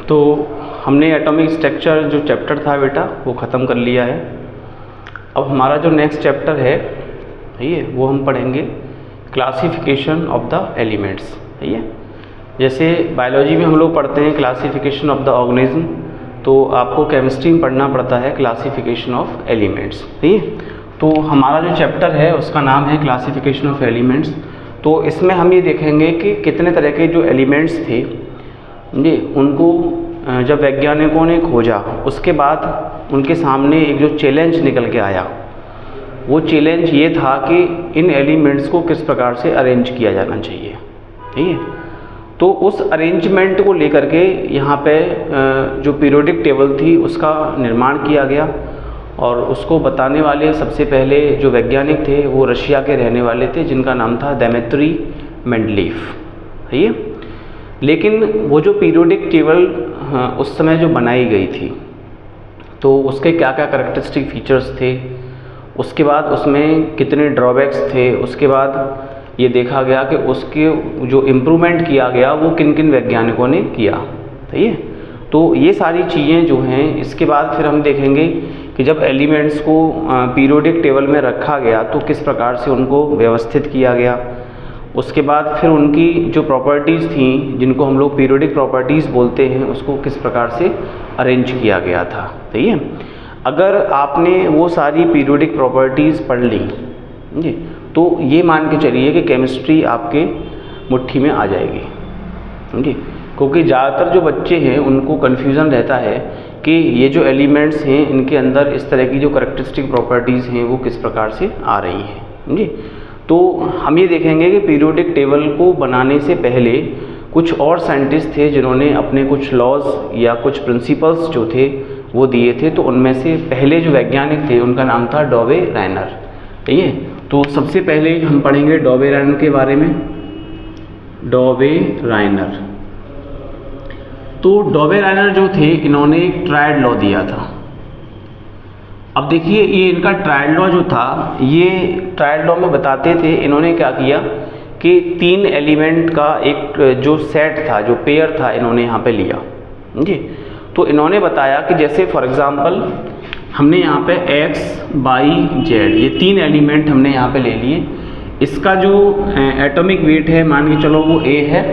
तो हमने atomic structure जो चैप्टर था बेटा वो ख़त्म कर लिया है। अब हमारा जो नेक्स्ट चैप्टर है ये वो हम पढ़ेंगे क्लासिफिकेशन ऑफ द एलिमेंट्स। सही है, जैसे बायोलॉजी में हम लोग पढ़ते हैं क्लासिफिकेशन ऑफ द ऑर्गेनिज्म, तो आपको केमिस्ट्री में पढ़ना पड़ता है क्लासिफिकेशन ऑफ एलिमेंट्स। सही है, तो हमारा जो चैप्टर है उसका नाम है क्लासिफिकेशन ऑफ एलिमेंट्स। तो इसमें हम ये देखेंगे कि कितने तरह के जो एलिमेंट्स थे जी उनको जब वैज्ञानिकों ने खोजा उसके बाद उनके सामने एक जो चैलेंज निकल के आया, वो चैलेंज ये था कि इन एलिमेंट्स को किस प्रकार से अरेंज किया जाना चाहिए। ठीक है, तो उस अरेंजमेंट को लेकर के यहाँ पे जो पीरियोडिक टेबल थी उसका निर्माण किया गया, और उसको बताने वाले सबसे पहले जो वैज्ञानिक थे वो रशिया के रहने वाले थे जिनका नाम था दिमित्री मेंडलीफ। सही है, लेकिन वो जो पीरियोडिक टेबल उस समय जो बनाई गई थी तो उसके क्या क्या कैरेक्टरिस्टिक फीचर्स थे, उसके बाद उसमें कितने ड्रॉबैक्स थे, उसके बाद ये देखा गया कि उसके जो इम्प्रूवमेंट किया गया वो किन किन वैज्ञानिकों ने किया। सही है, तो ये सारी चीज़ें जो हैं इसके बाद फिर हम देखेंगे कि जब एलिमेंट्स को पीरियोडिक टेबल में रखा गया तो किस प्रकार से उनको व्यवस्थित किया गया। उसके बाद फिर उनकी जो प्रॉपर्टीज़ थी जिनको हम लोग पीरियोडिक प्रॉपर्टीज़ बोलते हैं उसको किस प्रकार से अरेंज किया गया था। सही है, अगर आपने वो सारी पीरियोडिक प्रॉपर्टीज़ पढ़ ली जी तो ये मान के चलिए कि केमिस्ट्री आपके मुट्ठी में आ जाएगी जी, क्योंकि ज़्यादातर जो बच्चे हैं उनको कन्फ्यूज़न रहता है कि ये जो एलिमेंट्स हैं इनके अंदर इस तरह की जो कैरेक्टरिस्टिक प्रॉपर्टीज़ हैं वो किस प्रकार से आ रही हैं जी। तो हम ये देखेंगे कि पीरियोडिक टेबल को बनाने से पहले कुछ और साइंटिस्ट थे जिन्होंने अपने कुछ लॉज या कुछ प्रिंसिपल्स जो थे वो दिए थे। तो उनमें से पहले जो वैज्ञानिक थे उनका नाम था डॉबे राइनर। ठीक है, तो सबसे पहले हम पढ़ेंगे डॉबे राइनर के बारे में। डॉबे राइनर, तो डॉबे राइनर जो थे इन्होंने एक ट्रायड लॉ दिया था। अब देखिए ये इनका ट्रायड लॉ जो था, ये ट्रायड लॉ में बताते थे इन्होंने क्या किया कि 3 एलिमेंट का एक जो सेट था, जो पेयर था, इन्होंने यहाँ पे लिया जी। तो इन्होंने बताया कि जैसे फॉर एग्जांपल हमने यहाँ पे x, y, z ये 3 एलिमेंट हमने यहाँ पे ले लिए। इसका जो एटॉमिक वेट है मान के चलो वो a है,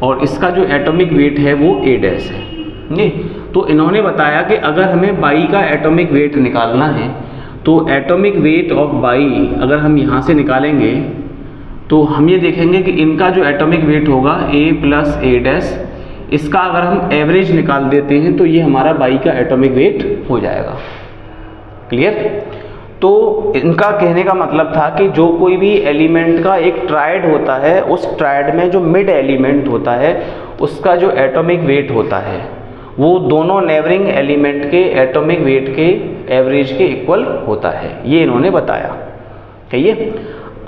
और इसका जो एटॉमिक वेट है वो a डैश है जी। तो इन्होंने बताया कि अगर हमें y का एटॉमिक वेट निकालना है तो एटॉमिक वेट ऑफ y अगर हम यहाँ से निकालेंगे तो हम ये देखेंगे कि इनका जो एटॉमिक वेट होगा a प्लस a डैश, इसका अगर हम एवरेज निकाल देते हैं तो ये हमारा y का एटॉमिक वेट हो जाएगा। क्लियर? तो इनका कहने का मतलब था कि जो कोई भी एलिमेंट का एक ट्रायड होता है उस ट्रायड में जो मिड एलिमेंट होता है उसका जो एटॉमिक वेट होता है वो दोनों नेबरिंग एलिमेंट के एटॉमिक वेट के एवरेज के इक्वल होता है, ये इन्होंने बताया। कहिए,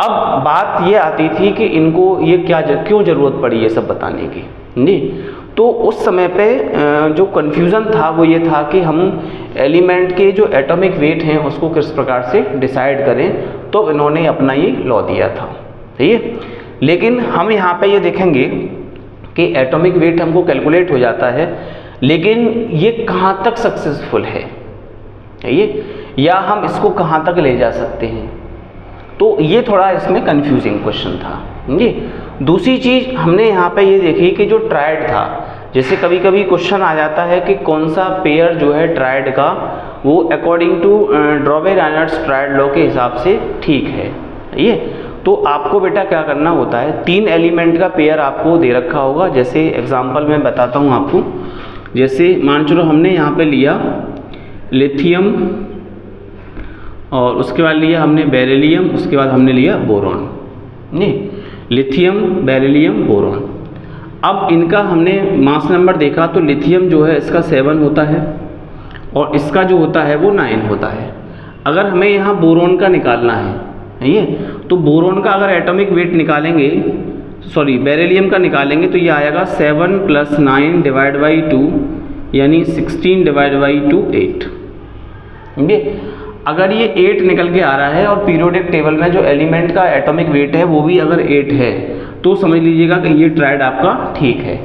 अब बात ये आती थी कि इनको ये क्यों ज़रूरत पड़ी ये सब बताने की जी। तो उस समय पे जो कन्फ्यूज़न था वो ये था कि हम एलिमेंट के जो एटॉमिक वेट हैं उसको किस प्रकार से डिसाइड करें, तो इन्होंने अपना ये लॉ दिया था। सही है, लेकिन हम यहाँ पे ये देखेंगे कि एटॉमिक वेट हमको कैलकुलेट हो जाता है, लेकिन ये कहाँ तक सक्सेसफुल है ये, या हम इसको कहाँ तक ले जा सकते हैं, तो ये थोड़ा इसमें कंफ्यूजिंग क्वेश्चन था जी। दूसरी चीज़ हमने यहाँ पे ये देखी कि जो ट्रायड था, जैसे कभी कभी क्वेश्चन आ जाता है कि कौन सा पेयर जो है ट्रायड का वो अकॉर्डिंग टू डॉबे राइनर्स ट्रायड लॉ के हिसाब से ठीक है ये। तो आपको बेटा क्या करना होता है, 3 एलिमेंट का पेयर आपको दे रखा होगा। जैसे एग्जांपल मैं बताता हूँ आपको, जैसे मान चलो हमने यहाँ पे लिया लिथियम, और उसके बाद लिया हमने बेरिलियम, उसके बाद हमने लिया बोरॉन नहीं, लिथियम, बेरिलियम, बोरॉन। अब इनका हमने मास नंबर देखा तो लिथियम जो है इसका 7 होता है और इसका जो होता है वो 9 होता है। अगर हमें यहाँ बोरॉन का निकालना है ये, तो बोरॉन का अगर एटॉमिक वेट निकालेंगे, सॉरी बेरिलियम का निकालेंगे, तो ये आएगा 7 + 9 डिवाइड बाई 2 यानी 16 डिवाइड बाई 2 8। अगर ये 8 निकल के आ रहा है और पीरियोडिक टेबल में जो एलिमेंट का एटॉमिक वेट है वो भी अगर 8 है तो समझ लीजिएगा कि ये ट्रायड आपका ठीक है।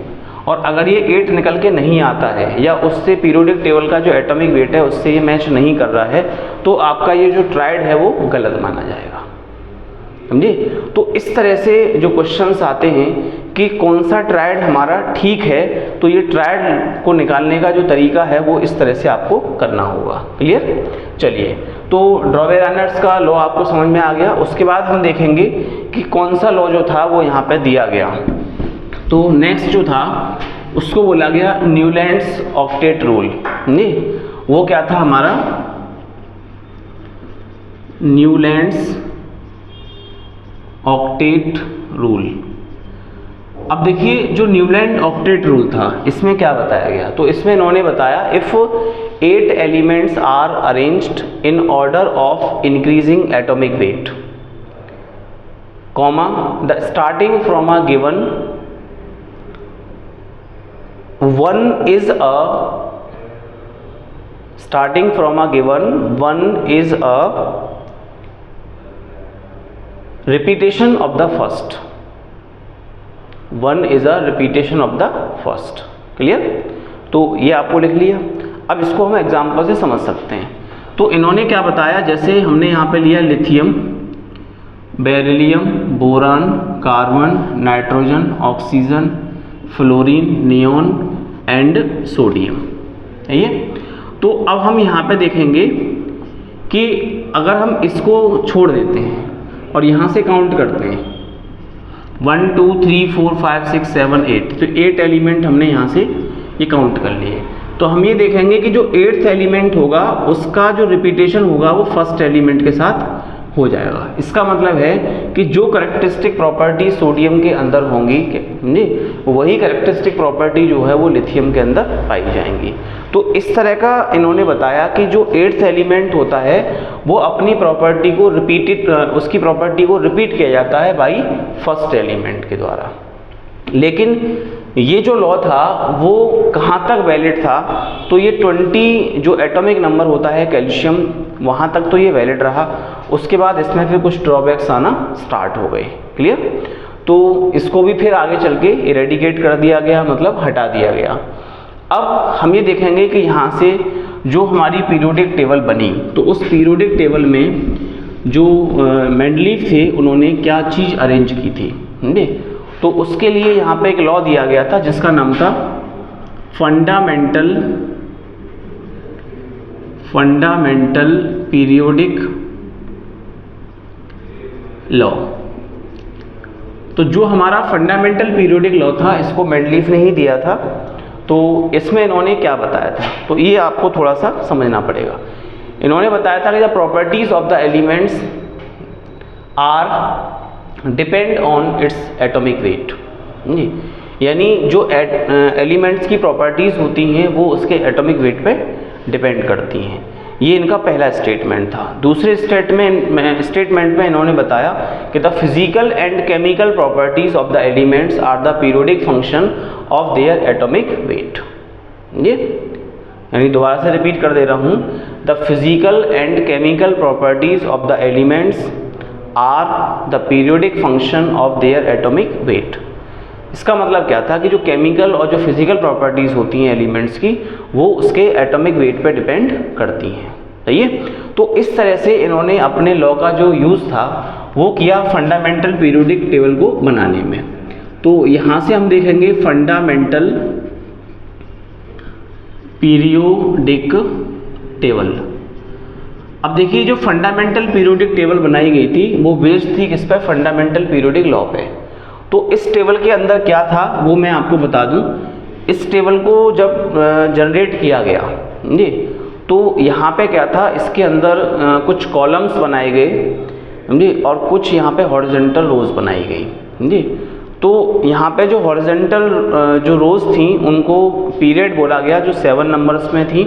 और अगर ये 8 निकल के नहीं आता है या उससे पीरियोडिक टेबल का जो एटॉमिक वेट है उससे ये मैच नहीं कर रहा है, तो आपका ये जो ट्रायड है वो गलत माना जाएगा, समझे। तो इस तरह से जो क्वेश्चंस आते हैं कि कौन सा ट्रायड हमारा ठीक है, तो ये ट्रायड को निकालने का जो तरीका है वो इस तरह से आपको करना होगा। क्लियर। चलिए, तो ड्रॉबेर-रेनॉल्ड्स का लॉ आपको समझ में आ गया। उसके बाद हम देखेंगे कि कौन सा लॉ जो था वो यहाँ पे दिया गया। तो नेक्स्ट जो था उसको बोला गया न्यूलैंड्स ऑक्टेट रूल। नहीं, वो क्या था हमारा, न्यूलैंड्स ऑक्टेट रूल। अब देखिए जो न्यूलैंड ऑक्टेट रूल था इसमें क्या बताया गया, तो इसमें इन्होंने बताया if 8 elements are arranged in order of increasing atomic weight, comma the starting from a given one is a starting from a given one is a repetition of the first, one is a repetition of the first। Clear. तो ये आपको लिख लिया। अब इसको हम example से समझ सकते हैं। तो इन्होंने क्या बताया, जैसे हमने यहाँ पे लिया lithium, beryllium, boron, carbon, nitrogen, oxygen, fluorine, neon and sodium है ये। तो अब हम यहाँ पे देखेंगे कि अगर हम इसको छोड़ देते हैं और यहाँ से काउंट करते हैं 1 2 3 4 5 6 7 8, तो 8 एलिमेंट हमने यहाँ से ये काउंट कर लिए। तो हम ये देखेंगे कि जो 8th एलिमेंट होगा उसका जो रिपीटेशन होगा वो फर्स्ट एलिमेंट के साथ हो जाएगा। इसका मतलब है कि जो करेक्टरिस्टिक प्रॉपर्टी सोडियम के अंदर होंगी वही करेक्टरिस्टिक प्रॉपर्टी जो है वो लिथियम के अंदर पाई जाएंगी। तो इस तरह का इन्होंने बताया कि जो 8th एलिमेंट होता है वो अपनी प्रॉपर्टी को उसकी प्रॉपर्टी को रिपीट किया जाता है बाई फर्स्ट एलिमेंट के द्वारा। लेकिन ये जो लॉ था वो कहाँ तक वैलिड था, तो ये 20 जो एटॉमिक नंबर होता है कैल्शियम, वहाँ तक तो ये वैलिड रहा। उसके बाद इसमें फिर कुछ ड्रॉबैक्स आना स्टार्ट हो गए। क्लियर। तो इसको भी फिर आगे चल के इरेडिकेट कर दिया गया, मतलब हटा दिया गया। अब हम ये देखेंगे कि यहाँ से जो हमारी पीरियोडिक टेबल बनी, तो उस पीरियोडिक टेबल में जो मेंडलीफ थे उन्होंने क्या चीज़ अरेंज की थी, समझे। तो उसके लिए यहाँ पे एक लॉ दिया गया था जिसका नाम था फंडामेंटल पीरियोडिक लॉ। तो जो हमारा फंडामेंटल पीरियोडिक लॉ था इसको मेंडलीफ ने ही दिया था। तो इसमें इन्होंने क्या बताया था, तो ये आपको थोड़ा सा समझना पड़ेगा। इन्होंने बताया था कि the properties of the elements are depend on its atomic weight. यानी जो एलिमेंट्स की प्रॉपर्टीज़ होती हैं वो उसके एटॉमिक वेट पे डिपेंड करती हैं। ये इनका पहला स्टेटमेंट था। दूसरे स्टेटमेंट में इन्होंने बताया कि the physical and chemical properties of the elements are the periodic function of their atomic weight. ये यानी दोबारा से रिपीट कर दे रहा हूँ, the physical and chemical properties of the elements are the periodic function of their atomic weight. इसका मतलब क्या था कि जो केमिकल और जो फिजिकल प्रॉपर्टीज़ होती हैं एलिमेंट्स की वो उसके एटॉमिक वेट पे डिपेंड करती हैं। सही है। तो इस तरह से इन्होंने अपने लॉ का जो यूज़ था वो किया फंडामेंटल पीरियोडिक टेबल को बनाने में। तो यहाँ से हम देखेंगे फंडामेंटल पीरियोडिक टेबल। अब देखिए जो फंडामेंटल पीरियोडिक टेबल बनाई गई थी वो बेस्ड थी किस पे, फंडामेंटल पीरियोडिक लॉ पे। तो इस टेबल के अंदर क्या था वो मैं आपको बता दूं। इस टेबल को जब जनरेट किया गया जी, तो यहाँ पे क्या था, इसके अंदर कुछ कॉलम्स बनाए गए जी और कुछ यहाँ पे हॉरिजॉन्टल रोज बनाई गई जी। तो यहाँ पे जो हॉरिजॉन्टल जो रोज थी उनको पीरियड बोला गया जो 7 नंबर्स में थी,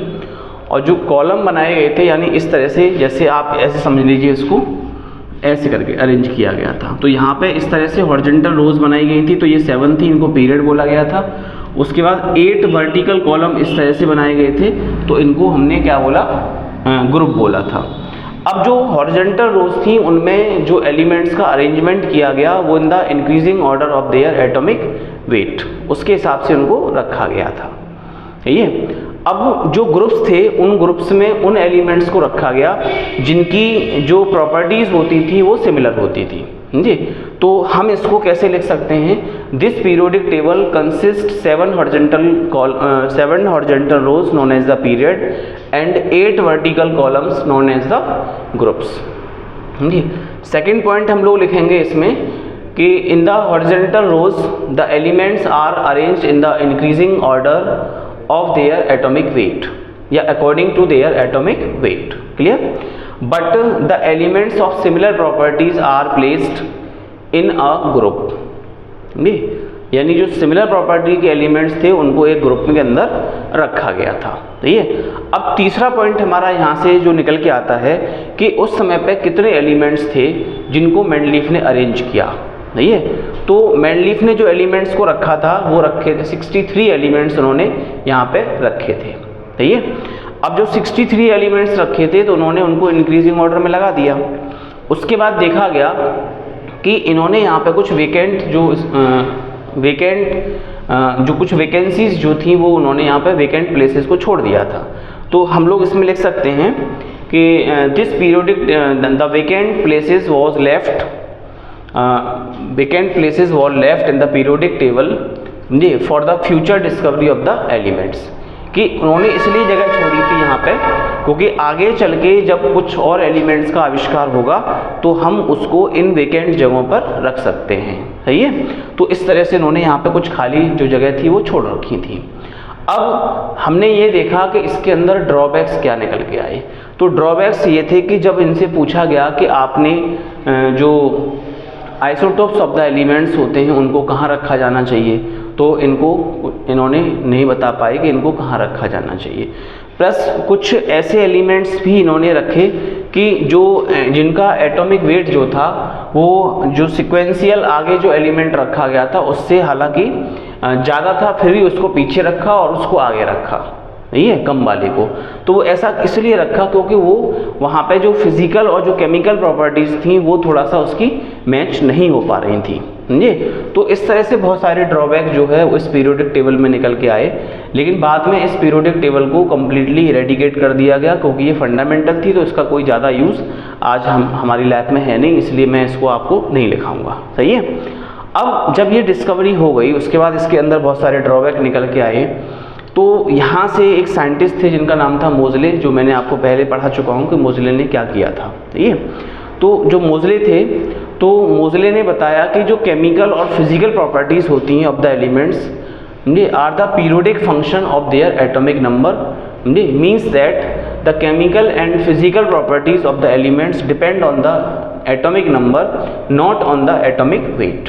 और जो कॉलम बनाए गए थे यानी इस तरह से, जैसे आप ऐसे समझ लीजिए इसको ऐसे करके अरेंज किया गया था। तो यहाँ पे इस तरह से हॉरिजॉन्टल रोज बनाई गई थी, तो ये 7 थी, इनको पीरियड बोला गया था। उसके बाद 8 वर्टिकल कॉलम इस तरह से बनाए गए थे, तो इनको हमने क्या बोला, ग्रुप बोला था। अब जो हॉरिजॉन्टल रोज थी उनमें जो एलिमेंट्स का अरेंजमेंट किया गया वो इन the increasing order of their atomic wait, उसके हिसाब से उनको रखा गया था। ये अब जो ग्रुप्स थे उन ग्रुप्स में उन एलिमेंट्स को रखा गया जिनकी जो प्रॉपर्टीज़ होती थी वो सिमिलर होती थी जी। तो हम इसको कैसे लिख सकते हैं, this periodic table consist 7 horizontal rows known as the period and 8 vertical columns known as the groups जी। सेकेंड पॉइंट हम लोग लिखेंगे इसमें कि in the horizontal rows the elements are arranged in the increasing order of their atomic weight या according to their atomic weight, clear, but the elements of similar properties are placed in a group, यानी जो similar property के elements थे उनको एक group के अंदर रखा गया था। ठीक है, अब तीसरा पॉइंट हमारा यहाँ से जो निकल के आता है कि उस समय पे कितने एलिमेंट्स थे जिनको मेंडलीफ ने अरेंज किया। नहीं है, तो मेंडलीफ ने जो एलिमेंट्स को रखा था वो रखे थे 63 एलिमेंट्स उन्होंने यहाँ पे रखे थे। ठीक है, अब जो 63 एलिमेंट्स रखे थे तो उन्होंने उनको इंक्रीजिंग ऑर्डर में लगा दिया। उसके बाद देखा गया कि इन्होंने यहाँ पे कुछ कुछ वैकेंसीज जो थी वो उन्होंने यहाँ पे वैकेंट प्लेसेस को छोड़ दिया था। तो हम लोग इसमें लिख सकते हैं कि this periodic the vacant places was left vacant places were left in the periodic table for the future discovery of the elements, कि उन्होंने इसलिए जगह छोड़ी थी यहाँ पे क्योंकि आगे चल के जब कुछ और एलिमेंट्स का आविष्कार होगा तो हम उसको इन वेकेंट जगहों पर रख सकते हैं। सही है, तो इस तरह से उन्होंने यहाँ पे कुछ खाली जो जगह थी वो छोड़ रखी थी। अब हमने ये देखा कि इसके अंदर ड्रॉबैक्स क्या निकल के आए। तो ड्रॉबैक्स ये थे कि जब इनसे पूछा गया कि आपने जो आइसोटोप्स ऑफ द एलिमेंट्स होते हैं उनको कहाँ रखा जाना चाहिए, तो इन्होंने नहीं बता पाए कि इनको कहाँ रखा जाना चाहिए। प्लस कुछ ऐसे एलिमेंट्स भी इन्होंने रखे कि जिनका एटॉमिक वेट जो था वो जो सिक्वेंशियल आगे जो एलिमेंट रखा गया था उससे हालांकि ज़्यादा था, फिर भी उसको पीछे रखा और उसको आगे रखा, नहीं है, कम वाले को। तो वो ऐसा इसलिए रखा क्योंकि वो वहाँ पे जो फिजिकल और जो केमिकल प्रॉपर्टीज़ थी वो थोड़ा सा उसकी मैच नहीं हो पा रही थी जी। तो इस तरह से बहुत सारे ड्रॉबैक जो है इस पीरियोडिक टेबल में निकल के आए, लेकिन बाद में इस पीरियोडिक टेबल को कम्प्लीटली इरेडिकेट कर दिया गया क्योंकि ये फंडामेंटल थी, तो इसका कोई ज़्यादा यूज़ आज हमारी लैब में है नहीं, इसलिए मैं इसको आपको नहीं लिखाऊंगा। सही है, अब जब ये डिस्कवरी हो गई उसके बाद इसके अंदर बहुत सारे ड्रॉबैक निकल के आए। तो यहाँ से एक साइंटिस्ट थे जिनका नाम था मोज़ले, जो मैंने आपको पहले पढ़ा चुका हूँ कि मोज़ले ने क्या किया था। ठीक है, तो जो मोज़ले थे तो मोज़ले ने बताया कि जो केमिकल और फिजिकल प्रॉपर्टीज़ होती हैं of the elements are the periodic function of their atomic number, means that the chemical and physical properties of the elements depend on the atomic number not on the atomic weight.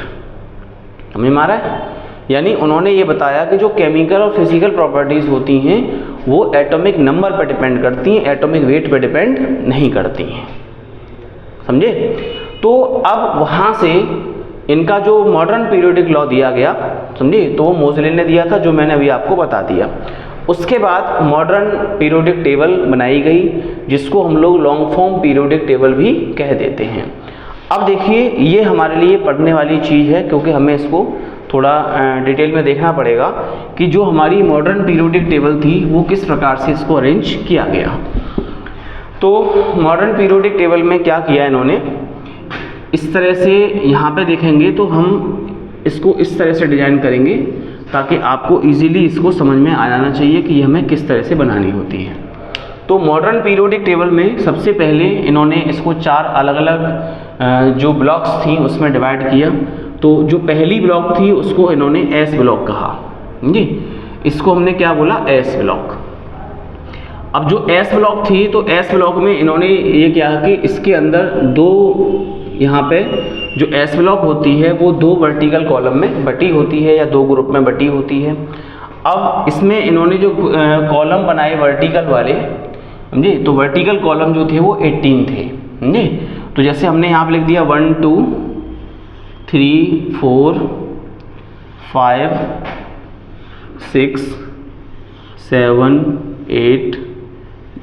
समझ में आ रहा है? यानी उन्होंने ये बताया कि जो केमिकल और फिजिकल प्रॉपर्टीज़ होती हैं वो एटॉमिक नंबर पर डिपेंड करती हैं, एटॉमिक वेट पर डिपेंड नहीं करती हैं। समझे? तो अब वहाँ से इनका जो मॉडर्न पीरियोडिक लॉ दिया गया, समझे, तो वो मोज़ले ने दिया था जो मैंने अभी आपको बता दिया। उसके बाद मॉडर्न पीरियोडिक टेबल बनाई गई जिसको हम लोग लॉन्ग फॉर्म पीरियोडिक टेबल भी कह देते हैं। अब देखिए ये हमारे लिए पढ़ने वाली चीज़ है क्योंकि हमें इसको थोड़ा डिटेल में देखना पड़ेगा कि जो हमारी मॉडर्न पीरियोडिक टेबल थी वो किस प्रकार से इसको अरेंज किया गया। तो मॉडर्न पीरियोडिक टेबल में क्या किया इन्होंने, इस तरह से यहाँ पे देखेंगे तो हम इसको इस तरह से डिज़ाइन करेंगे ताकि आपको इजीली इसको समझ में आ जाना चाहिए कि हमें किस तरह से बनानी होती है। तो मॉडर्न पीरियोडिक टेबल में सबसे पहले इन्होंने इसको 4 अलग अलग जो ब्लॉक्स थी उसमें डिवाइड किया। तो जो पहली ब्लॉक थी उसको इन्होंने एस ब्लॉक कहा जी, इसको हमने क्या बोला, एस ब्लॉक। अब जो एस ब्लॉक थी तो एस ब्लॉक में इन्होंने ये किया कि इसके अंदर दो, यहाँ पे जो एस ब्लॉक होती है वो 2 वर्टिकल कॉलम में बटी होती है या 2 ग्रुप में बटी होती है। अब इसमें इन्होंने जो कॉलम बनाए वर्टिकल वाले, समझे, तो वर्टिकल कॉलम जो थे वो 18 थे। समझे, तो जैसे हमने यहाँ पे लिख दिया 1 2 3 4 5 6 7 8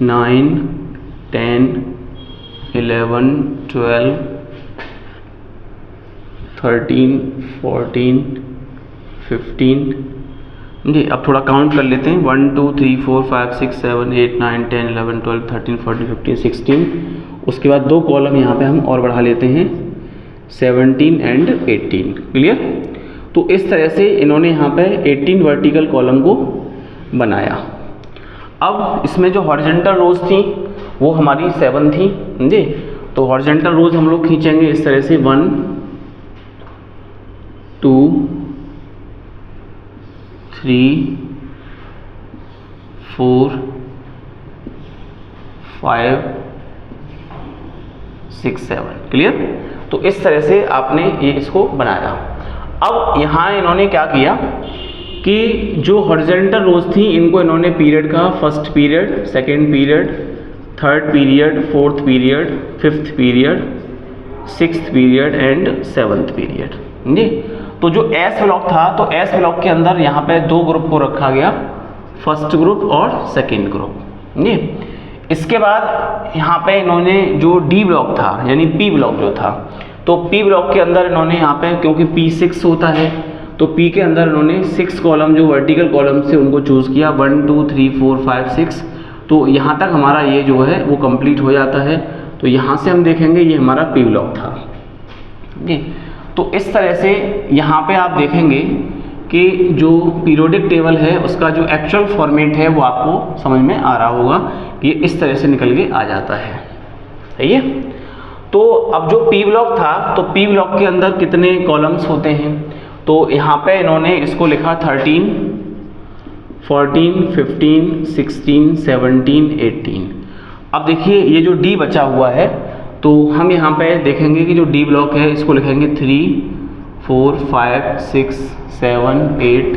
9 10 11 12 13 14 15 जी। अब थोड़ा काउंट कर लेते हैं, 1 2 3 4 5 6 7 8 9 10 11 12 13 14 15 16। उसके बाद 2 कॉलम यहाँ पे हम और बढ़ा लेते हैं, 17 एंड 18। क्लियर। तो इस तरह से इन्होंने यहाँ पे 18 वर्टिकल कॉलम को बनाया। अब इसमें जो हॉरिजॉन्टल रोज थी वो हमारी 7 थी जी। तो हॉरिजॉन्टल रोज हम लोग खींचेंगे इस तरह से 1 2 3 4 5 6 7। क्लियर। तो इस तरह से आपने ये इसको बनाया। अब यहाँ इन्होंने क्या किया कि जो हॉरिजॉन्टल रोज थी इनको इन्होंने पीरियड का first period, second period, third period, fourth period, fifth period, sixth period and seventh period जी। तो जो एस ब्लॉक था, तो एस ब्लॉक के अंदर यहाँ पे 2 ग्रुप को रखा गया, फर्स्ट ग्रुप और सेकंड ग्रुप जी। इसके बाद यहाँ पे इन्होंने जो डी ब्लॉक था यानी पी ब्लॉक जो था, तो पी ब्लॉक के अंदर इन्होंने यहाँ पे, क्योंकि पी 6 होता है, तो पी के अंदर इन्होंने 6 कॉलम जो वर्टिकल कॉलम से उनको चूज़ किया, 1 2 3 4 5 6। तो यहाँ तक हमारा ये जो है वो कंप्लीट हो जाता है। तो यहाँ से हम देखेंगे ये हमारा पी ब्लॉक था जी। तो इस तरह से यहाँ पे आप देखेंगे कि जो पीरियोडिक टेबल है उसका जो एक्चुअल फॉर्मेट है वो आपको समझ में आ रहा होगा कि ये इस तरह से निकल के आ जाता है। सही है। तो अब जो पी ब्लॉक था, तो पी ब्लॉक के अंदर कितने कॉलम्स होते हैं, तो यहाँ पे इन्होंने इसको लिखा 13 14 15 16 17 18। अब देखिए ये जो डी बचा हुआ है, तो हम यहाँ पे देखेंगे कि जो डी ब्लॉक है इसको लिखेंगे 3 4 5 6 7 8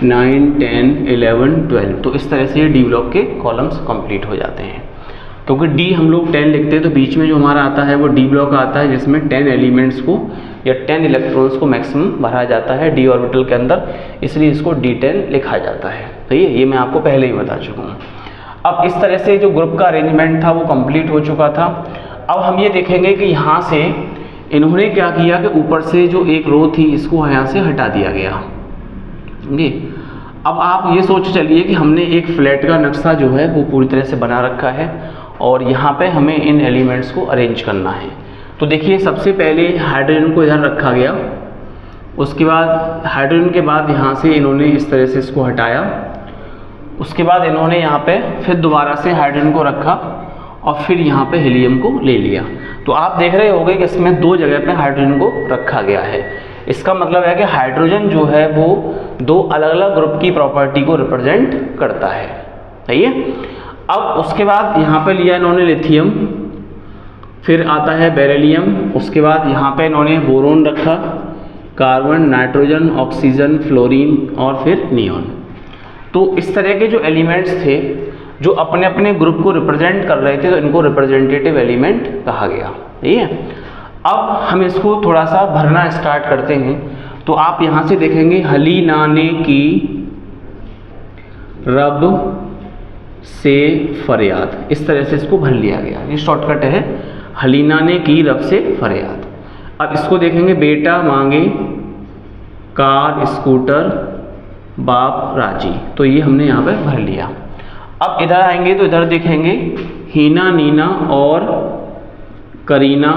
9 10 11 12। तो इस तरह से ये डी ब्लॉक के कॉलम्स कंप्लीट हो जाते हैं। क्योंकि डी हम लोग 10 लिखते हैं, तो बीच में जो हमारा आता है वो डी ब्लॉक आता है, जिसमें 10 एलिमेंट्स को या 10 इलेक्ट्रॉन्स को मैक्सिमम भरा जाता है डी ऑर्बिटल के अंदर, इसलिए इसको D10 लिखा जाता है। सही है, ये मैं आपको पहले ही बता चुका हूँ। अब इस तरह से जो ग्रुप का अरेंजमेंट था वो कंप्लीट हो चुका था। अब हम ये देखेंगे कि यहाँ से इन्होंने क्या किया कि ऊपर से जो एक रो थी इसको यहाँ से हटा दिया गया जी। अब आप ये सोच चलिए कि हमने एक फ्लैट का नक्शा जो है वो पूरी तरह से बना रखा है और यहाँ पे हमें इन एलिमेंट्स को अरेंज करना है। तो देखिए सबसे पहले हाइड्रोजन को इधर रखा गया, उसके बाद हाइड्रोजन के बाद यहाँ से इन्होंने इस तरह से इसको हटाया, उसके बाद इन्होंने यहाँ पे फिर दोबारा से हाइड्रोजन को रखा और फिर यहाँ पे हीलियम को ले लिया। तो आप देख रहे होंगे कि इसमें 2 जगह पे हाइड्रोजन को रखा गया है। इसका मतलब है कि हाइड्रोजन जो है वो 2 अलग अलग ग्रुप की प्रॉपर्टी को रिप्रेजेंट करता है। सही है। अब उसके बाद यहाँ पे लिया इन्होंने लिथियम, फिर आता है बेरिलियम, उसके बाद यहाँ पे इन्होंने बोरोन रखा, कार्बन, नाइट्रोजन, ऑक्सीजन, फ्लोरीन और फिर नियॉन। तो इस तरह के जो एलिमेंट्स थे जो अपने अपने ग्रुप को रिप्रेजेंट कर रहे थे, तो इनको रिप्रेजेंटेटिव एलिमेंट कहा गया। ठीक है। अब हम इसको थोड़ा सा भरना स्टार्ट करते हैं। तो आप यहाँ से देखेंगे हलीनाने की रब से फरियाद, इस तरह से इसको भर लिया गया। ये शॉर्टकट है, हलीनाने की रब से फरियाद। अब इसको देखेंगे बेटा मांगे कार स्कूटर बाप राजी, तो ये हमने यहाँ पे भर लिया। अब इधर आएंगे तो इधर देखेंगे हीना नीना और करीना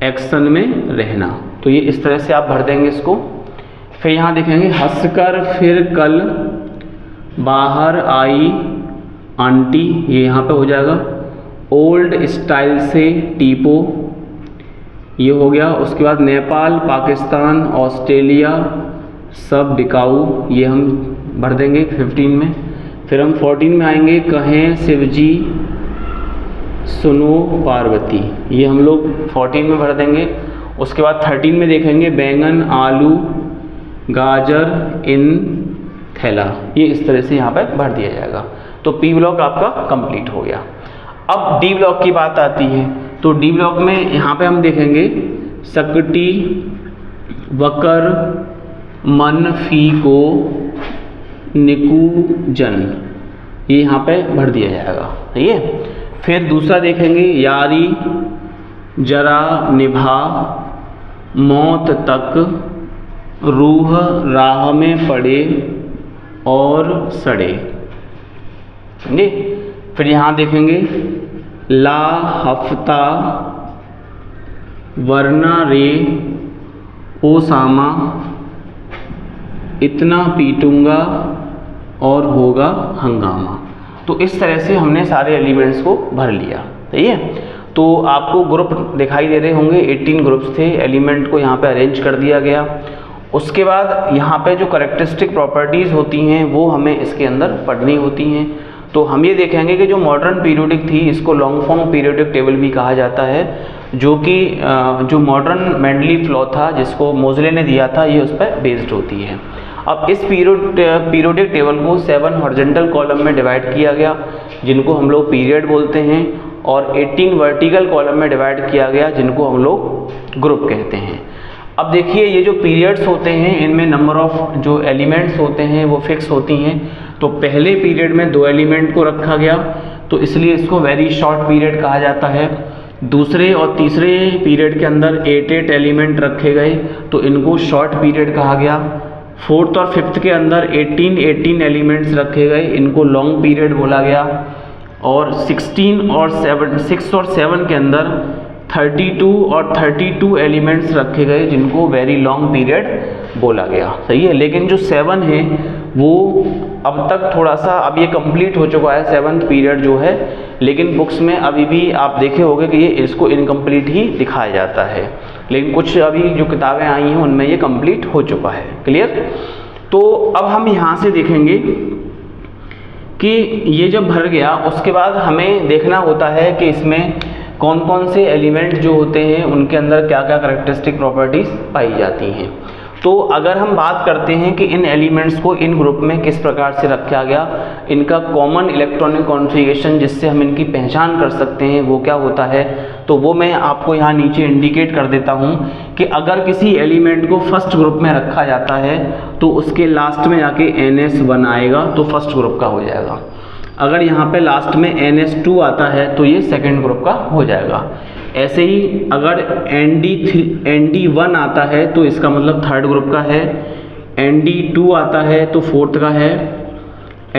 एक्शन में रहना, तो ये इस तरह से आप भर देंगे इसको। फिर यहाँ देखेंगे हंसकर फिर कल बाहर आई आंटी, ये यहाँ पे हो जाएगा। ओल्ड स्टाइल से टीपो, ये हो गया। उसके बाद नेपाल, पाकिस्तान, ऑस्ट्रेलिया सब बिकाऊ, ये हम भर देंगे 15 में। फिर हम 14 में आएंगे कहें शिवजी सुनो पार्वती, ये हम लोग 14 में भर देंगे। उसके बाद 13 में देखेंगे बैंगन आलू गाजर इन थैला, ये इस तरह से यहाँ पर भर दिया जाएगा। तो पी ब्लॉक आपका कंप्लीट हो गया। अब डी ब्लॉक की बात आती है। तो डी ब्लॉक में यहाँ पे हम देखेंगे सकटी वकर मन फी को निकू जन, ये यहाँ पे भर दिया जाएगा। ठीक है। फिर दूसरा देखेंगे यारी जरा निभा मौत तक रूह राह में पड़े और सड़े। जी, फिर यहाँ देखेंगे ला हफ्ता वरना रे ओसामा, इतना पीटूंगा और होगा हंगामा। तो इस तरह से हमने सारे एलिमेंट्स को भर लिया। सही है, तो आपको ग्रुप दिखाई दे रहे होंगे, 18 ग्रुप्स थे, एलिमेंट को यहाँ पे अरेंज कर दिया गया। उसके बाद यहाँ पे जो करेक्टरिस्टिक प्रॉपर्टीज़ होती हैं वो हमें इसके अंदर पढ़नी होती हैं। तो हम ये देखेंगे कि जो मॉडर्न पीरियोडिक थी, इसको लॉन्ग फॉर्म पीरियोडिक टेबल भी कहा जाता है, जो कि जो मॉडर्न मेंडलीफ लॉ था जिसको मोज़ले ने दिया था, ये उस पर बेस्ड होती है। अब इस पीरियोडिक टेबल को 7 हॉरिजॉन्टल कॉलम में डिवाइड किया गया, जिनको हम लोग पीरियड बोलते हैं, और 18 वर्टिकल कॉलम में डिवाइड किया गया, जिनको हम लोग ग्रुप कहते हैं। अब देखिए, ये जो पीरियड्स होते हैं इनमें नंबर ऑफ जो एलिमेंट्स होते हैं वो फिक्स होती हैं। तो पहले पीरियड में 2 एलिमेंट को रखा गया, तो इसलिए इसको वेरी शॉर्ट पीरियड कहा जाता है। दूसरे और तीसरे पीरियड के अंदर 8 एलिमेंट रखे गए, तो इनको शॉर्ट पीरियड कहा गया। फोर्थ और फिफ्थ के अंदर 18 एलिमेंट्स रखे गए, इनको लॉन्ग पीरियड बोला गया। और 6 और 7 के अंदर 32 एलिमेंट्स रखे गए, जिनको वेरी लॉन्ग पीरियड बोला गया। सही है, लेकिन जो 7 है वो अब तक थोड़ा सा, अब ये कंप्लीट हो चुका है 7th पीरियड जो है, लेकिन बुक्स में अभी भी आप देखे होंगे कि ये इसको इनकम्प्लीट ही दिखाया जाता है, लेकिन कुछ अभी जो किताबें आई हैं उनमें ये कंप्लीट हो चुका है। क्लियर? तो अब हम यहाँ से देखेंगे कि ये जब भर गया, उसके बाद हमें देखना होता है कि इसमें कौन कौन से एलिमेंट जो होते हैं उनके अंदर क्या क्या करेक्टरिस्टिक प्रॉपर्टीज़ पाई जाती हैं। तो अगर हम बात करते हैं कि इन एलिमेंट्स को इन ग्रुप में किस प्रकार से रखा गया, इनका कॉमन इलेक्ट्रॉनिक कॉन्फ़िगरेशन जिससे हम इनकी पहचान कर सकते हैं वो क्या होता है, तो वो मैं आपको यहाँ नीचे इंडिकेट कर देता हूँ कि अगर किसी एलिमेंट को फर्स्ट ग्रुप में रखा जाता है तो उसके लास्ट में जाके NS1 आएगा, तो फर्स्ट ग्रुप का हो जाएगा। अगर यहाँ पे लास्ट में NS2 आता है तो ये सेकंड ग्रुप का हो जाएगा। ऐसे ही अगर ND1 आता है तो इसका मतलब थर्ड ग्रुप का है, ND2 आता है तो फोर्थ का है,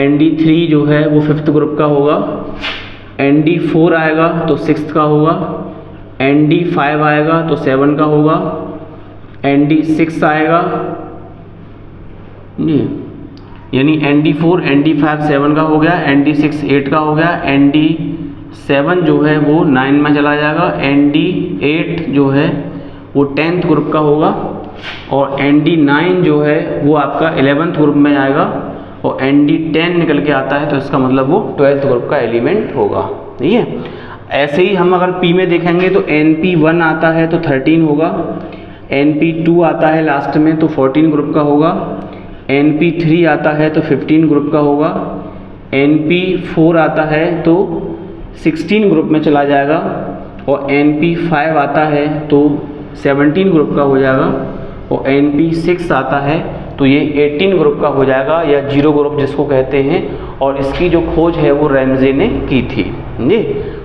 ND3 जो है वो फिफ्थ ग्रुप का होगा, ND4 आएगा तो सिक्स्थ का होगा, ND5 आएगा तो 7 का होगा, ND6 आएगा यानी ND4 ND5 7 का हो गया, ND6 8 का हो गया, ND7 जो है वो 9 में चला जाएगा, ND8 जो है वो 10th ग्रुप का होगा, और ND9 जो है वो आपका 11th ग्रुप में आएगा, और ND10 निकल के आता है तो इसका मतलब वो 12th ग्रुप का एलिमेंट होगा। ठीक है, ऐसे ही हम अगर P में देखेंगे तो NP1 आता है तो 13 होगा, NP2 आता है लास्ट में तो 14 ग्रुप का होगा, NP3 आता है तो 15 ग्रुप का होगा, NP4 आता है तो 16 ग्रुप में चला जाएगा, और NP5 आता है तो 17 ग्रुप का हो जाएगा, और NP6 आता है तो ये 18 ग्रुप का हो जाएगा, या 0 ग्रुप जिसको कहते हैं। और इसकी जो खोज है वो रैमजे ने की थी। जी,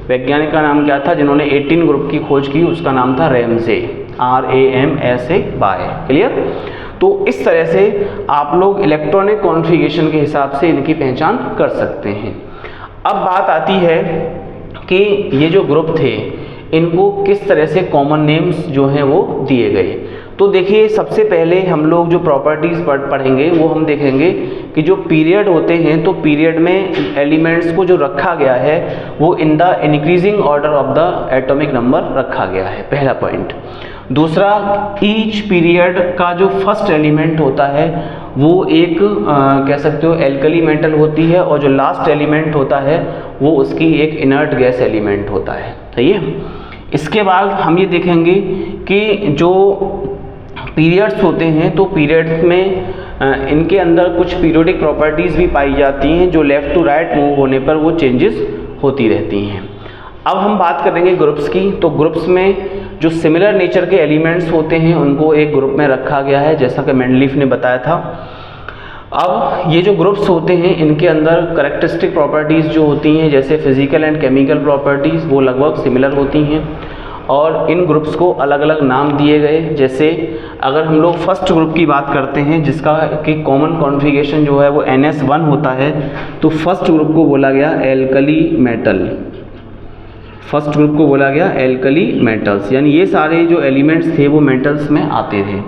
वैज्ञानिक का नाम क्या था जिन्होंने 18 ग्रुप की खोज की, उसका नाम था रैमजे, RAMSA बाय। क्लियर? तो इस तरह से आप लोग इलेक्ट्रॉनिक कॉन्फ़िगरेशन के हिसाब से इनकी पहचान कर सकते हैं। अब बात आती है कि ये जो ग्रुप थे इनको किस तरह से कॉमन नेम्स जो हैं वो दिए गए। तो देखिए, सबसे पहले हम लोग जो प्रॉपर्टीज़ पढ़ेंगे वो हम देखेंगे कि जो पीरियड होते हैं, तो पीरियड में एलिमेंट्स को जो रखा गया है वो इन the increasing order of the atomic number रखा गया है, पहला पॉइंट। दूसरा, ईच पीरियड का जो फर्स्ट एलिमेंट होता है वो एक कह सकते हो एल्कली मेटल होती है, और जो लास्ट एलिमेंट होता है वो उसकी एक इनर्ट गैस एलिमेंट होता है। सही है। इसके बाद हम ये देखेंगे कि जो पीरियड्स होते हैं तो पीरियड्स में इनके अंदर कुछ पीरियोडिक प्रॉपर्टीज़ भी पाई जाती हैं जो लेफ़्ट टू राइट मूव होने पर वो चेंजेस होती रहती हैं। अब हम बात करेंगे ग्रुप्स की। तो ग्रुप्स में जो सिमिलर नेचर के एलिमेंट्स होते हैं उनको एक ग्रुप में रखा गया है, जैसा कि मेंडलीफ ने बताया था। अब ये जो ग्रुप्स होते हैं इनके अंदर करेक्टरिस्टिक प्रॉपर्टीज़ जो होती हैं जैसे फिजिकल एंड केमिकल प्रॉपर्टीज़ वो लगभग सिमिलर होती हैं, और इन ग्रुप्स को अलग अलग नाम दिए गए। जैसे अगर हम लोग फर्स्ट ग्रुप की बात करते हैं जिसका कि कॉमन कॉन्फ़िगरेशन जो है वो NS1 होता है, तो फर्स्ट ग्रुप को बोला गया एल्कली मेटल। फर्स्ट ग्रुप को बोला गया एल्कली मेटल्स, यानी ये सारे जो एलिमेंट्स थे वो मेटल्स में आते थे।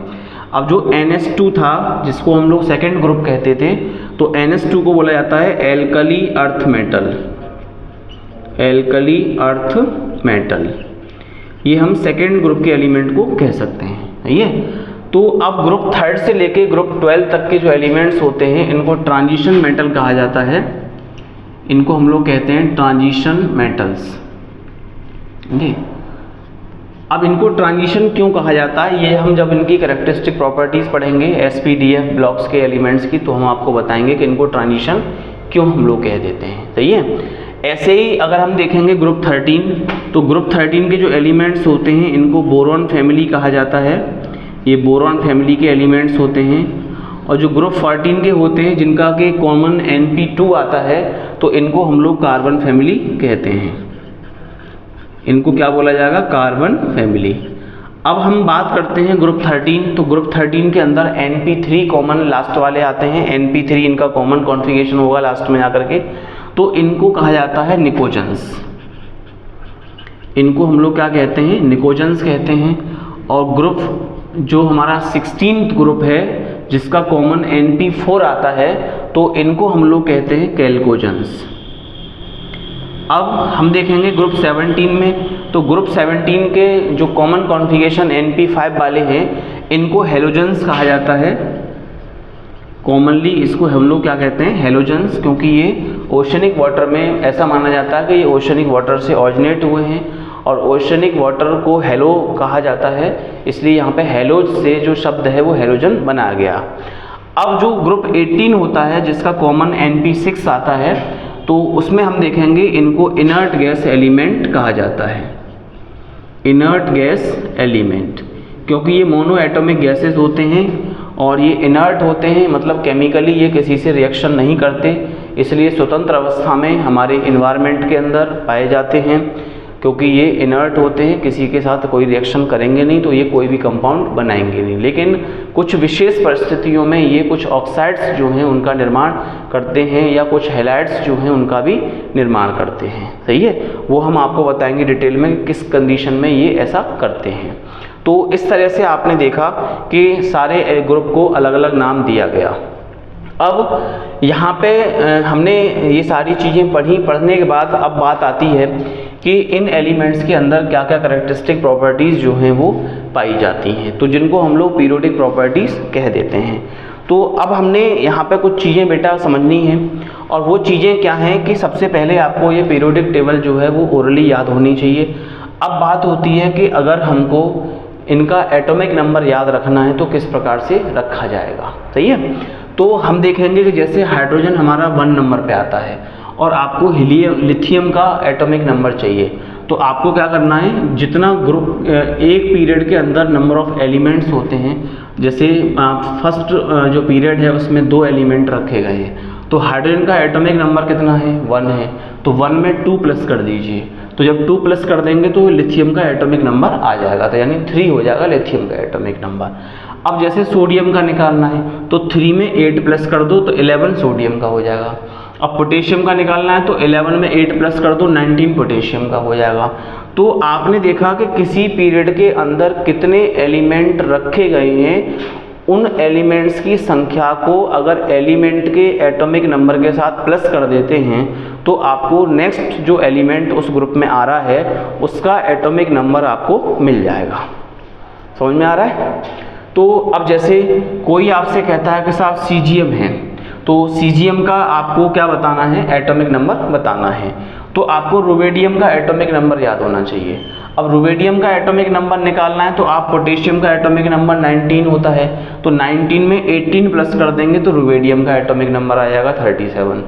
अब जो NS2 था जिसको हम लोग सेकेंड ग्रुप कहते थे, तो NS2 को बोला जाता है alkali earth metal. Alkali earth metal, ये हम सेकेंड ग्रुप के एलिमेंट को कह सकते हैं। सही है। तो अब ग्रुप थर्ड से लेके ग्रुप 12 तक के जो एलिमेंट्स होते हैं इनको ट्रांजिशन मेटल कहा जाता है। इनको हम लोग कहते हैं ट्रांजिशन मेटल्स। जी, अब इनको ट्रांजिशन क्यों कहा जाता है, ये हम जब इनकी कैरेक्टरिस्टिक प्रॉपर्टीज़ पढ़ेंगे SPDF ब्लॉक्स के एलिमेंट्स की, तो हम आपको बताएंगे कि इनको ट्रांजिशन क्यों हम लोग कह देते हैं। सही है। ऐसे ही अगर हम देखेंगे ग्रुप 13, तो ग्रुप 13 के जो एलिमेंट्स होते हैं इनको बोरॉन फैमिली कहा जाता है। ये बोरॉन फैमिली के एलिमेंट्स होते हैं। और जो ग्रुप 14 के होते हैं जिनका के कॉमन NP2 आता है, तो इनको हम लोग कार्बन फैमिली कहते हैं। इनको क्या बोला जाएगा, कार्बन फैमिली। अब हम बात करते हैं ग्रुप 13, तो ग्रुप 13 के अंदर NP3 कॉमन लास्ट वाले आते हैं। NP3 इनका कॉमन कॉन्फ़िगरेशन होगा लास्ट में आकर के, तो इनको कहा जाता है निकोजेंस। इनको हम लोग क्या कहते हैं, निकोजेंस कहते हैं। और ग्रुप जो हमारा 16th ग्रुप है जिसका कॉमन NP4 आता है, तो इनको हम लोग कहते हैं कैल्कोजेंस। अब हम देखेंगे ग्रुप 17 में, तो ग्रुप 17 के जो कॉमन कॉन्फ़िगरेशन NP5 वाले हैं इनको हेलोजेंस कहा जाता है। कॉमनली इसको हम लोग क्या कहते हैं, हेलोजेंस, क्योंकि ये ओशनिक वाटर में ऐसा माना जाता है कि ये ओशनिक वाटर से ऑरिजिनेट हुए हैं और ओशनिक वाटर को हेलो कहा जाता है, इसलिए यहाँ पे हेलोज से जो शब्द है वो हेलोजन बनाया गया। अब जो ग्रुप 18 होता है जिसका कॉमन NP6 आता है, तो उसमें हम देखेंगे इनको इनर्ट गैस एलिमेंट कहा जाता है। इनर्ट गैस एलिमेंट, क्योंकि ये मोनो एटॉमिक गैसेस होते हैं और ये इनर्ट होते हैं, मतलब केमिकली ये किसी से रिएक्शन नहीं करते, इसलिए स्वतंत्र अवस्था में हमारे इन्वायरमेंट के अंदर पाए जाते हैं। क्योंकि ये इनर्ट होते हैं, किसी के साथ कोई रिएक्शन करेंगे नहीं, तो ये कोई भी कंपाउंड बनाएंगे नहीं। लेकिन कुछ विशेष परिस्थितियों में ये कुछ ऑक्साइड्स जो हैं उनका निर्माण करते हैं, या कुछ हैलाइड्स जो हैं उनका भी निर्माण करते हैं। सही है, वो हम आपको बताएंगे डिटेल में किस कंडीशन में ये ऐसा करते हैं। तो इस तरह से आपने देखा कि सारे ग्रुप को अलग अलग नाम दिया गया। अब यहाँ पे हमने ये सारी चीज़ें पढ़ने के बाद अब बात आती है कि इन एलिमेंट्स के अंदर क्या क्या कैरेक्टरिस्टिक प्रॉपर्टीज़ जो हैं वो पाई जाती हैं, तो जिनको हम लोग पीरियोडिक प्रॉपर्टीज़ कह देते हैं। तो अब हमने यहाँ पे कुछ चीज़ें बेटा समझनी हैं, और वो चीज़ें क्या हैं कि सबसे पहले आपको ये पीरियोडिक टेबल जो है वो ओरली याद होनी चाहिए। अब बात होती है कि अगर हमको इनका एटॉमिक नंबर याद रखना है तो किस प्रकार से रखा जाएगा। सही है। तो हम देखेंगे कि जैसे हाइड्रोजन हमारा 1 नंबर पे आता है और आपको लिथियम का एटॉमिक नंबर चाहिए, तो आपको क्या करना है, जितना ग्रुप एक पीरियड के अंदर नंबर ऑफ एलिमेंट्स होते हैं, जैसे फर्स्ट जो पीरियड है उसमें 2 एलिमेंट रखे गए हैं, तो हाइड्रोजन का एटॉमिक नंबर कितना है, 1 है, तो 1 में 2 प्लस कर दीजिए। तो जब 2 प्लस कर देंगे तो लिथियम का एटॉमिक नंबर आ जाएगा, तो यानी 3 हो जाएगा लिथियम का एटॉमिक नंबर। अब जैसे सोडियम का निकालना है तो 3 में 8 प्लस कर दो तो 11 सोडियम का हो जाएगा। अब पोटेशियम का निकालना है तो 11 में 8 प्लस कर दो 19 पोटेशियम का हो जाएगा। तो आपने देखा कि किसी पीरियड के अंदर कितने एलिमेंट रखे गए हैं, उन एलिमेंट्स की संख्या को अगर एलिमेंट के एटॉमिक नंबर के साथ प्लस कर देते हैं तो आपको नेक्स्ट जो एलिमेंट उस ग्रुप में आ रहा है उसका एटॉमिक नंबर आपको मिल जाएगा। समझ में आ रहा है। तो अब जैसे कोई आपसे कहता है कि साहब सीजियम है, तो सीजियम का आपको क्या बताना है, एटॉमिक नंबर बताना है, तो आपको रुबेडियम का एटॉमिक नंबर याद होना चाहिए। अब रुबेडियम का एटॉमिक नंबर निकालना है तो आप पोटेशियम का एटॉमिक नंबर 19 होता है, तो 19 में 18 प्लस कर देंगे तो रुबेडियम का एटॉमिक नंबर आ जाएगा 37।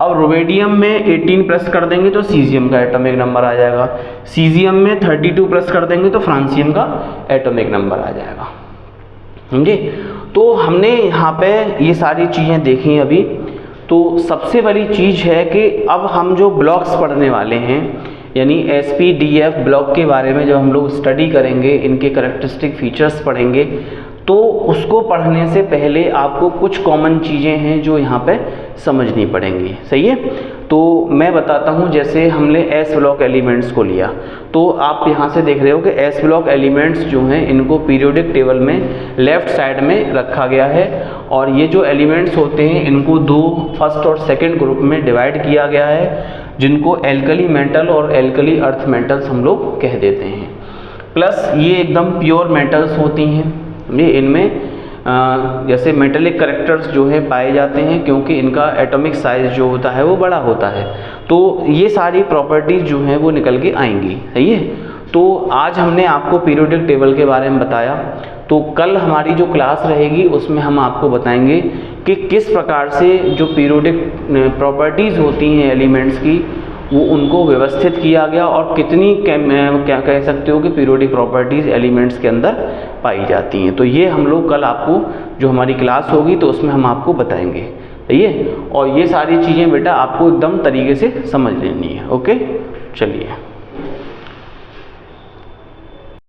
अब रुबेडियम में 18 प्लस कर देंगे तो सीजियम का एटॉमिक नंबर आ जाएगा। सीजियम में 32 प्लस कर देंगे तो फ्रांसियम का एटॉमिक नंबर आ जाएगा। समझे। तो हमने यहाँ पे ये सारी चीज़ें देखी अभी। तो सबसे बड़ी चीज़ है कि अब हम जो ब्लॉक्स पढ़ने वाले हैं यानी SPDF ब्लॉक के बारे में जब हम लोग स्टडी करेंगे, इनके करैक्टरिस्टिक फीचर्स पढ़ेंगे, तो उसको पढ़ने से पहले आपको कुछ कॉमन चीज़ें हैं जो यहाँ पे समझनी पड़ेंगी। सही है, तो मैं बताता हूँ। जैसे हमने S ब्लॉक एलिमेंट्स को लिया, तो आप यहाँ से देख रहे हो कि S ब्लॉक एलिमेंट्स जो हैं इनको पीरियोडिक टेबल में लेफ़्ट साइड में रखा गया है, और ये जो एलिमेंट्स होते हैं इनको दो फर्स्ट और सेकेंड ग्रुप में डिवाइड किया गया है, जिनको एल्कली मेटल और एल्कली अर्थ मेटल्स हम लोग कह देते हैं। प्लस ये एकदम प्योर मेटल्स होती हैं, ये इनमें जैसे मेटेलिक करैक्टर्स जो है पाए जाते हैं, क्योंकि इनका एटॉमिक साइज जो होता है वो बड़ा होता है। तो ये सारी प्रॉपर्टीज़ जो हैं वो निकल के आएंगी। सही है, तो आज हमने आपको पीरियोडिक टेबल के बारे में बताया। तो कल हमारी जो क्लास रहेगी उसमें हम आपको बताएंगे कि किस प्रकार से जो पीरियोडिक प्रॉपर्टीज़ होती हैं एलिमेंट्स की, वो उनको व्यवस्थित किया गया, और कितनी क्या कह सकते हो कि पीरियोडिक प्रॉपर्टीज़ एलिमेंट्स के अंदर पाई जाती हैं। तो ये हम लोग कल आपको जो हमारी क्लास होगी तो उसमें हम आपको बताएंगे। सही है, और ये सारी चीज़ें बेटा आपको एकदम तरीके से समझ लेनी है। ओके, चलिए।